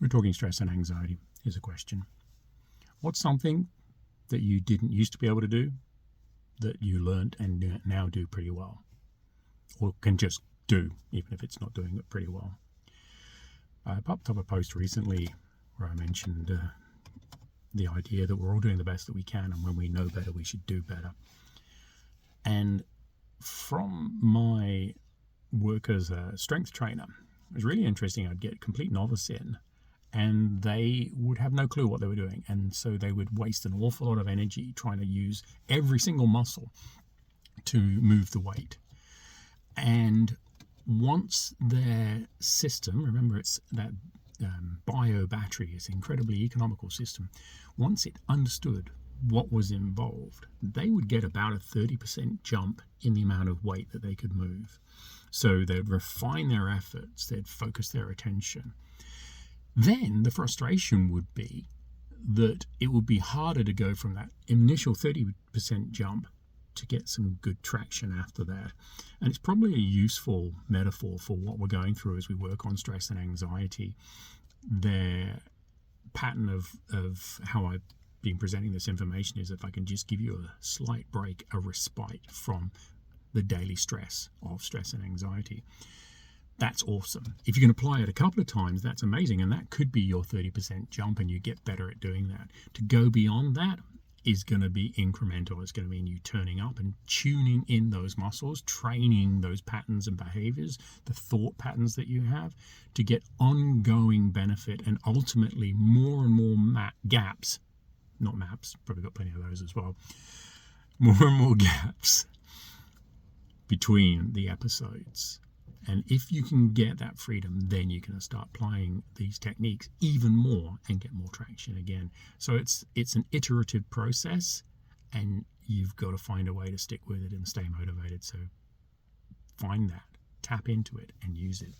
We're talking stress and anxiety. Here's a question. What's something that you didn't used to be able to do that you learned and now do pretty well? Or can just do, even if it's not doing it pretty well? I popped up a post recently where I mentioned the idea that we're all doing the best that we can, and when we know better, we should do better. And from my work as a strength trainer, it was really interesting. I'd get complete novice in, and they would have no clue what they were doing. And so they would waste an awful lot of energy trying to use every single muscle to move the weight. And once their system, remember it's that bio battery is an incredibly economical system, once it understood what was involved, they would get about a 30% jump in the amount of weight that they could move. So they'd refine their efforts, they'd focus their attention. Then the frustration would be that it would be harder to go from that initial 30% jump to get some good traction after that. And it's probably a useful metaphor for what we're going through as we work on stress and anxiety. Their pattern of how I've been presenting this information is if I can just give you a slight break, a respite from the daily stress of stress and anxiety. That's awesome. If you can apply it a couple of times, that's amazing. And that could be your 30% jump, and you get better at doing that. To go beyond that is going to be incremental. It's going to mean you turning up and tuning in those muscles, training those patterns and behaviors, the thought patterns that you have, to get ongoing benefit and ultimately more and more gaps, not maps, probably got plenty of those as well, more and more gaps between the episodes. And if you can get that freedom, then you can start applying these techniques even more and get more traction again. So it's an iterative process, and you've got to find a way to stick with it and stay motivated. So find that, tap into it, and use it.